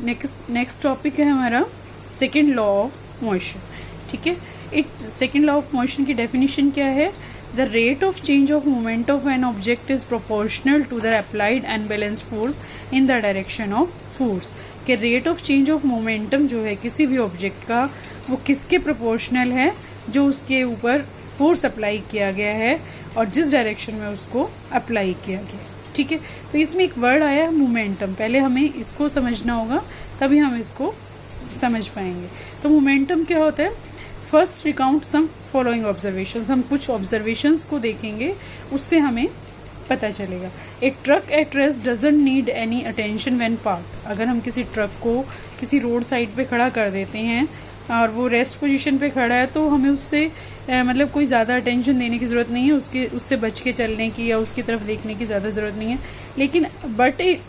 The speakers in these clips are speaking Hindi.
नेक्स्ट टॉपिक है हमारा सेकेंड लॉ ऑफ मोशन। ठीक है, सेकेंड लॉ ऑफ मोशन की डेफिनेशन क्या है? The rate of change of moment of an object is proportional to the applied and balanced force in the direction of force. कि rate of change of momentum जो है किसी भी ऑब्जेक्ट का, वो किसके प्रोपोर्शनल है? जो उसके ऊपर फोर्स अप्लाई किया गया है और जिस डायरेक्शन में उसको अप्लाई किया गया। ठीक है, तो इसमें एक वर्ड आया है मोमेंटम। पहले हमें इसको समझना होगा, तभी हम इसको समझ पाएंगे। तो मोमेंटम क्या होता है? First recount some following observations. हम कुछ ऑब्जर्वेशंस को देखेंगे, उससे हमें पता चलेगा। A truck at rest doesn't need any attention when parked. अगर हम किसी ट्रक को किसी रोड साइड पे खड़ा कर देते हैं और वो रेस्ट पोजीशन पे खड़ा है, तो हमें उससे मतलब कोई ज़्यादा अटेंशन देने की ज़रूरत नहीं है, उससे बच के चलने की या उसकी तरफ देखने की ज़्यादा ज़रूरत नहीं है।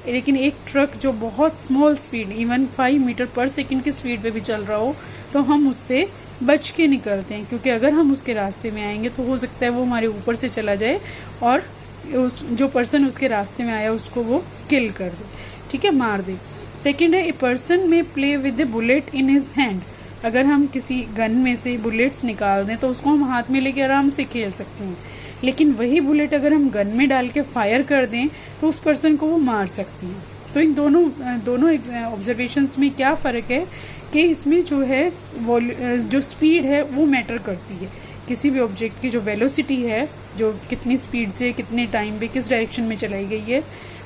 लेकिन एक ट्रक जो बहुत small speed, even 5 metre per second की स्पीड पे भी चल रहा हो, तो हम उससे बच के निकलते हैं, क्योंकि अगर हम उसके रास्ते में आएंगे तो हो सकता है वो हमारे ऊपर से चला जाए और जो पर्सन उसके रास्ते में आया उसको वो किल कर दे। ठीक है, मार दे। सेकेंड है, ए पर्सन में play with A bullet in his hand. अगर हम किसी गन में से बुलेट्स निकाल दें तो उसको हम हाथ में लेके आराम से खेल सकते हैं, लेकिन वही बुलेट अगर हम गन में डाल के फायर कर दें तो उस पर्सन को वो मार सकती हैं। तो इन दोनों ऑब्जर्वेशंस में क्या फ़र्क है कि इसमें जो है जो स्पीड है वो मैटर करती है। किसी भी ऑब्जेक्ट की जो वेलोसिटी है, जो कितनी स्पीड से कितने टाइम पे किस डायरेक्शन में चलाई गई है,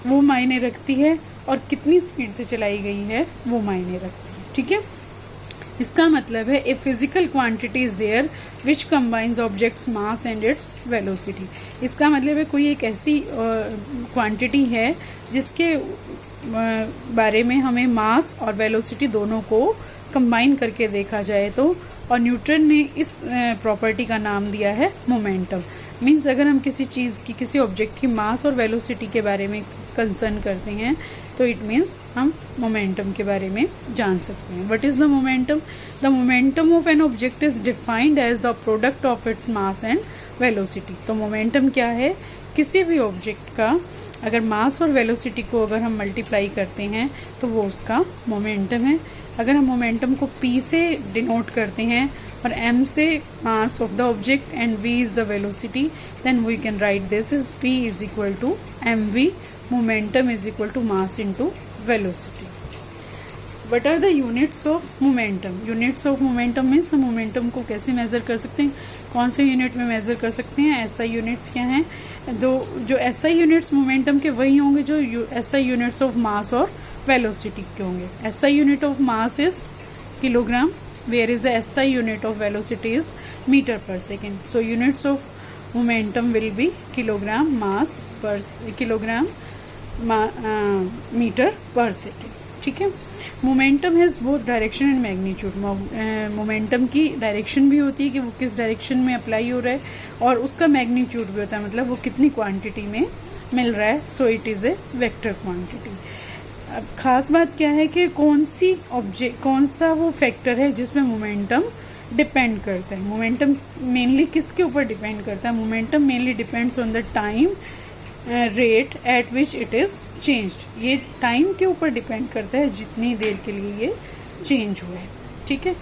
वो मायने रखती है, और कितनी स्पीड से चलाई गई है वो मायने रखती है। ठीक है, इसका मतलब है a physical quantity is there which combines objects mass and its velocity. इसका मतलब है कोई एक ऐसी क्वांटिटी है जिसके बारे में हमें मास और वेलोसिटी दोनों को कंबाइन करके देखा जाए तो, और न्यूटन ने इस प्रॉपर्टी का नाम दिया है मोमेंटम। मीन्स अगर हम किसी चीज़ की, किसी ऑब्जेक्ट की मास और वेलोसिटी के बारे में कंसर्न करते हैं तो इट मीन्स हम मोमेंटम के बारे में जान सकते हैं। What is the momentum? The momentum of an object is defined as the product of its mass and velocity. तो मोमेंटम क्या है? किसी भी ऑब्जेक्ट का अगर मास और वेलोसिटी को अगर हम मल्टीप्लाई करते हैं तो वो उसका मोमेंटम है। अगर हम मोमेंटम को p से डिनोट करते हैं और m से mass of the object and v is the velocity, then we can write this is p is equal to mv, momentum is equal to mass into velocity. What are the units of momentum? Units of momentum means हम मोमेंटम को कैसे मेज़र कर सकते हैं, कौन से यूनिट में मेज़र कर सकते हैं? SI यूनिट्स क्या हैं? जो SI यूनिट्स मोमेंटम के वही होंगे जो SI यूनिट्स ऑफ मास और वेलोसिटी के होंगे। SI unit of mass is kilogram, where is the SI unit of velocity is meter per second. So units of momentum will be kilogram mass per kilogram meter per second. ठीक है, momentum has both direction and magnitude. Momentum की डायरेक्शन भी होती है कि वो किस डायरेक्शन में अप्लाई हो रहा है, और उसका मैग्नीट्यूड भी होता है, मतलब वो कितनी क्वांटिटी में मिल रहा है। So it is a vector quantity. अब ख़ास बात क्या है कि कौन सा वो फैक्टर है जिसमें मोमेंटम डिपेंड करता है। मोमेंटम मेनली किसके ऊपर डिपेंड करता है? Momentum mainly depends on the time rate at which it is changed. ये टाइम के ऊपर डिपेंड करता है जितनी देर के लिए ये चेंज हुआ है। ठीक है।